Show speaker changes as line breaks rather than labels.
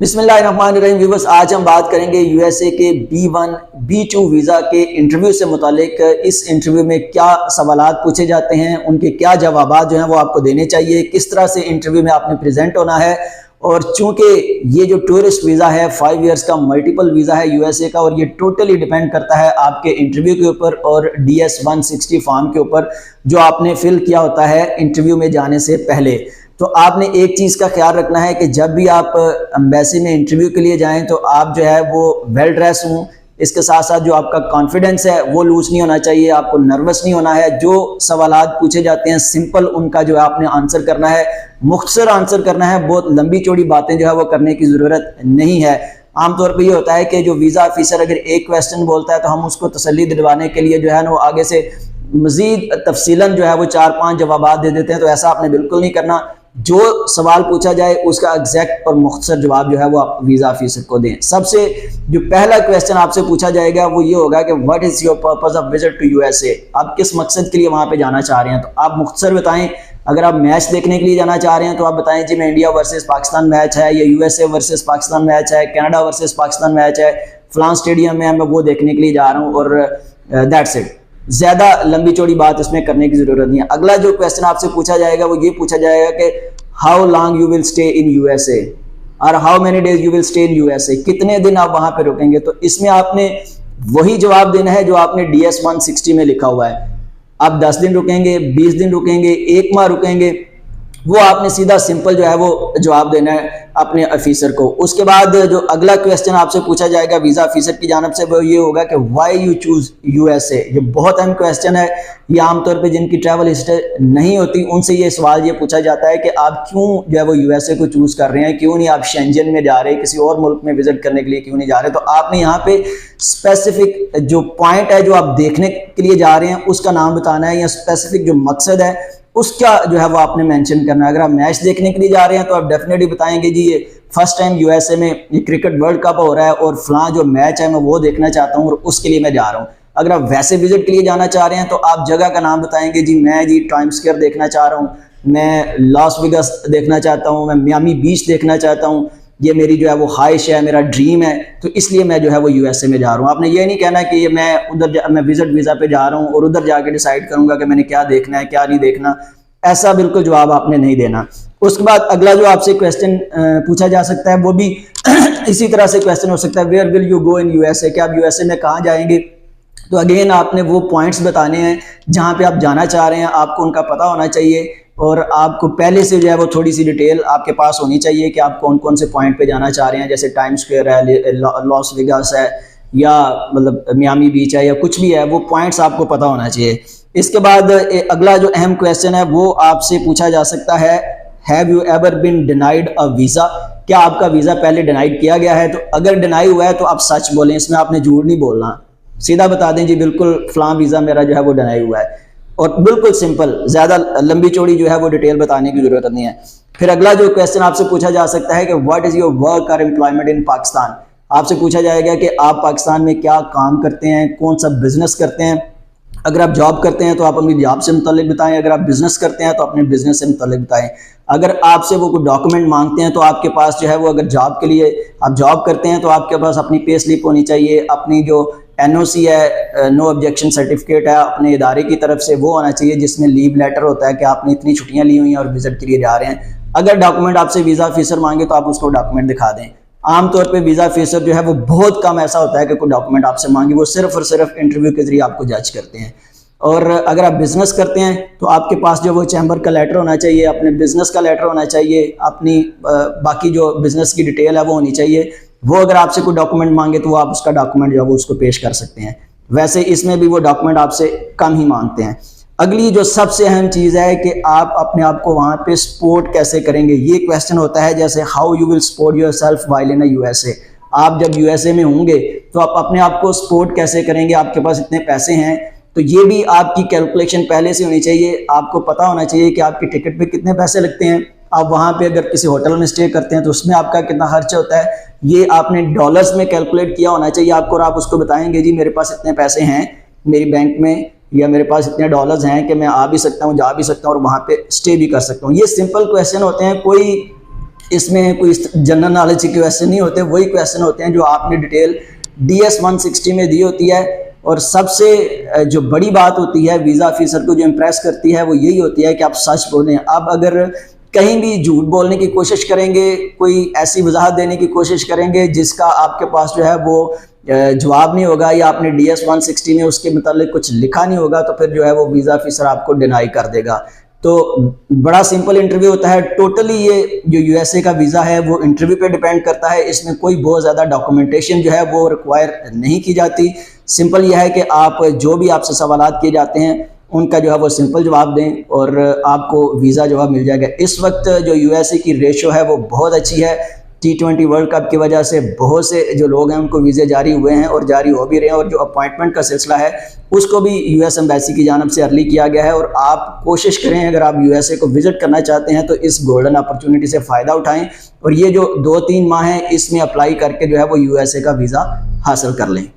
बिस्मिल्लाहिर्रहमानिर्रहीम व्यूअर्स, आज हम बात करेंगे यूएसए के B1 B2 वीज़ा के इंटरव्यू से मुतालिक। इस इंटरव्यू में क्या सवालात पूछे जाते हैं, उनके क्या जवाबात जो हैं वो आपको देने चाहिए, किस तरह से इंटरव्यू में आपने प्रेजेंट होना है। और चूंकि ये जो टूरिस्ट वीज़ा है 5 इयर्स का मल्टीपल वीज़ा है यूएसए का, और ये टोटली डिपेंड करता है आपके इंटरव्यू के ऊपर और DS 160 फॉर्म के ऊपर जो आपने फिल किया होता है इंटरव्यू में जाने से पहले। तो आपने एक चीज़ का ख्याल रखना है कि जब भी आप एम्बेसी में इंटरव्यू के लिए जाएं तो आप जो है वो वेल ड्रेस हों। इसके साथ साथ जो आपका कॉन्फिडेंस है वो लूज नहीं होना चाहिए, आपको नर्वस नहीं होना है। जो सवालात पूछे जाते हैं सिंपल उनका जो है आपने आंसर करना है, मुख्तसर आंसर करना है। बहुत लंबी चौड़ी बातें जो है वो करने की ज़रूरत नहीं है। आमतौर पर ये होता है कि जो वीज़ा ऑफिसर अगर एक क्वेश्चन बोलता है तो हम उसको तसल्ली दिलवाने के लिए जो है ना वो आगे से मज़ीद तफसीलन जो है वो 4-5 जवाब दे देते हैं। तो ऐसा आपने बिल्कुल नहीं करना। जो सवाल पूछा जाए उसका एग्जैक्ट और मुख्तसर जवाब जो है वो आप वीज़ा ऑफिसर को दें। सबसे जो पहला क्वेश्चन आपसे पूछा जाएगा वो ये होगा कि what is your purpose of visit to USA. आप किस मकसद के लिए वहाँ पे जाना चाह रहे हैं, तो आप मुख्तसर बताएं। अगर आप मैच देखने के लिए जाना चाह रहे हैं तो आप बताएं जी मैं इंडिया वर्सेस पाकिस्तान मैच है, या यूएसए वर्सेस पाकिस्तान मैच है, कनाडा वर्सेस पाकिस्तान मैच है, फलां स्टेडियम में मैं वो देखने के लिए जा रहा हूँ, और दैट्स इट। ज़्यादा लंबी चौड़ी बात इसमें करने की ज़रूरत नहीं है। अगला जो क्वेश्चन आपसे पूछा जाएगा वो ये पूछा जाएगा कि how long you will stay in USA, और how many days you will stay in USA, कितने दिन आप वहाँ पे रुकेंगे। तो इसमें आपने वही जवाब देना है जो आपने DS 160 में लिखा हुआ है। आप 10 दिन रुकेंगे, 20 दिन रुकेंगे, 1 माह रुकेंगे, वो आपने सीधा सिंपल जो है वो जवाब देना है अपने ऑफिसर को। उसके बाद जो अगला क्वेश्चन आपसे पूछा जाएगा वीज़ा ऑफिसर की जानिब से वो ये होगा कि व्हाई यू चूज़ यूएसए। ये बहुत अहम क्वेश्चन है। ये आमतौर पे जिनकी ट्रैवल हिस्ट्री नहीं होती उनसे ये सवाल ये पूछा जाता है कि आप क्यों जो है वो यूएसए को चूज़ कर रहे हैं, क्यों नहीं आप शेंजन में जा रहे हैं, किसी और मुल्क में विजिट करने के लिए क्यों नहीं जा रहे। तो आपने यहाँ पे स्पेसिफिक जो पॉइंट है जो आप देखने के लिए जा रहे हैं उसका नाम बताना है, या स्पेसिफिक जो मकसद है उसका जो है वो आपने मेंशन करना है। अगर आप मैच देखने के लिए जा रहे हैं तो आप डेफिनेटली बताएंगे जी ये फर्स्ट टाइम यूएसए में ये क्रिकेट वर्ल्ड कप हो रहा है और फलां जो मैच है मैं वो देखना चाहता हूँ और उसके लिए मैं जा रहा हूँ। अगर आप वैसे विजिट के लिए जाना चाह रहे हैं तो आप जगह का नाम बताएंगे जी मैं जी टाइम स्क्वायर देखना चाह रहा हूँ, मैं लॉस वेगास देखना चाहता हूँ, मैं मियामी बीच देखना चाहता हूँ, ये मेरी जो है वो ख्वाहिश है, मेरा ड्रीम है, तो इसलिए मैं जो है वो यूएसए में जा रहा हूँ। आपने ये नहीं कहना कि ये मैं विजिट वीज़ा पे जा रहा हूँ और उधर जाके डिसाइड करूँगा कि मैंने क्या देखना है क्या नहीं देखना। ऐसा बिल्कुल जवाब आपने नहीं देना। उसके बाद अगला जो आपसे क्वेश्चन पूछा जा सकता है वो भी इसी तरह से क्वेश्चन हो सकता है, where will you go in USA, कि आप यूएसए में कहाँ जाएंगे। तो अगेन आपने वो पॉइंट्स बताने हैं जहाँ पे आप जाना चाह रहे हैं, आपको उनका पता होना चाहिए और आपको पहले से जो है वो थोड़ी सी डिटेल आपके पास होनी चाहिए कि आप कौन कौन से पॉइंट पे जाना चाह रहे हैं। जैसे टाइम स्क्वायर है, लॉस वेगास है, या मतलब मियामी बीच है, या कुछ भी है, वो पॉइंट्स आपको पता होना चाहिए। इसके बाद अगला जो अहम क्वेश्चन है वो आपसे पूछा जा सकता है, have you ever been denied a visa, क्या आपका वीज़ा पहले डिनाइड किया गया है। तो अगर डिनाई हुआ है तो आप सच बोलें, इसमें आपने झूठ नहीं बोलना, सीधा बता दें जी बिल्कुल फलां वीज़ा मेरा जो है वो डिनाई हुआ है, और बिल्कुल सिंपल, ज़्यादा लंबी चौड़ी जो है वो डिटेल बताने की ज़रूरत नहीं है। फिर अगला जो क्वेश्चन आपसे पूछा जा सकता है कि व्हाट इज़ योर वर्क और एम्प्लॉयमेंट इन पाकिस्तान। आपसे पूछा जाएगा कि आप पाकिस्तान में क्या काम करते हैं, कौन सा बिजनेस करते हैं। अगर आप जॉब करते हैं तो आप अपनी जॉब से मुताल्लिक बताएं, अगर आप बिजनेस करते हैं तो अपने बिजनेस से मुताल्लिक बताएं। अगर आपसे वो कोई डॉक्यूमेंट मांगते हैं तो आपके पास जो है वो, अगर जॉब के लिए आप जॉब करते हैं तो आपके पास अपनी पे स्लिप होनी चाहिए, अपनी जो NOC है, नो ऑब्जेक्शन सर्टिफिकेट है अपने इदारे की तरफ से, वो होना चाहिए जिसमें लीव लेटर होता है कि आपने इतनी छुट्टियां ली हुई हैं और विजिट के लिए जा रहे हैं। अगर डॉक्यूमेंट आपसे वीज़ा ऑफिसर मांगे तो आप उसको डॉक्यूमेंट दिखा दें। आमतौर पे वीज़ा ऑफिसर जो है वो बहुत कम ऐसा होता है कि कोई डॉक्यूमेंट आपसे मांगे, वो सिर्फ और सिर्फ इंटरव्यू के जरिए आपको जज करते हैं। और अगर आप बिज़नेस करते हैं तो आपके पास जो वो चैम्बर का लेटर होना चाहिए, अपने बिज़नेस का लेटर होना चाहिए, अपनी बाकी जो बिज़नेस की डिटेल है वो होनी चाहिए। वो अगर आपसे कोई डॉक्यूमेंट मांगे तो वो आप उसका डॉक्यूमेंट जो है वो उसको पेश कर सकते हैं। वैसे इसमें भी वो डॉक्यूमेंट आपसे कम ही मांगते हैं। अगली जो सबसे अहम चीज़ है कि आप अपने आप को वहाँ पे सपोर्ट कैसे करेंगे। ये क्वेश्चन होता है जैसे how you will support your self while in USA. आप जब यूएसए में होंगे तो आप अपने आप को सपोर्ट कैसे करेंगे, आपके पास इतने पैसे हैं, तो ये भी आपकी कैलकुलेशन पहले से होनी चाहिए। आपको पता होना चाहिए कि आपकी टिकट पे कितने पैसे लगते हैं, आप वहाँ पे अगर किसी होटल में स्टे करते हैं तो उसमें आपका कितना खर्चा होता है, ये आपने डॉलर्स में कैलकुलेट किया होना चाहिए आपको। और आप उसको बताएंगे जी मेरे पास इतने पैसे हैं मेरी बैंक में, या मेरे पास इतने डॉलर्स हैं कि मैं आ भी सकता हूँ, जा भी सकता हूँ और वहाँ पे स्टे भी कर सकता हूँ। ये सिंपल क्वेश्चन होते हैं, कोई इसमें कोई जनरल नॉलेज के क्वेश्चन नहीं होते, वही क्वेश्चन होते हैं जो आपने डिटेल DS 160 में दी होती है। और सबसे जो बड़ी बात होती है वीज़ा ऑफिसर को जो इम्प्रेस करती है वो यही होती है कि आप सच बोलें। अब अगर कहीं भी झूठ बोलने की कोशिश करेंगे, कोई ऐसी वजाहत देने की कोशिश करेंगे जिसका आपके पास जो है वो जवाब नहीं होगा, या आपने DS 160 में उसके मतलब कुछ लिखा नहीं होगा, तो फिर जो है वो वीज़ा ऑफिसर आपको डिनाई कर देगा। तो बड़ा सिंपल इंटरव्यू होता है। टोटली ये जो USA का वीज़ा है वो इंटरव्यू पे डिपेंड करता है। इसमें कोई बहुत ज़्यादा डॉक्यूमेंटेशन जो है वो रिक्वायर नहीं की जाती। सिंपल यह है कि आप जो भी आपसे सवालात किए जाते हैं उनका जो है वो सिंपल जवाब दें और आपको वीज़ा जो है मिल जाएगा। इस वक्त जो USA की रेशो है वो बहुत अच्छी है। T20 वर्ल्ड कप की वजह से बहुत से जो लोग हैं उनको वीज़े जारी हुए हैं और जारी हो भी रहे हैं, और जो अपॉइंटमेंट का सिलसिला है उसको भी US एम्बेसी की जानिब से अर्ली किया गया है। और आप कोशिश करें, अगर आप USA को विज़िट करना चाहते हैं तो इस गोल्डन अपॉर्चुनिटी से फ़ायदा उठाएं और ये जो 2-3 माह हैं इसमें अप्लाई करके जो है वो USA का वीज़ा हासिल कर लें।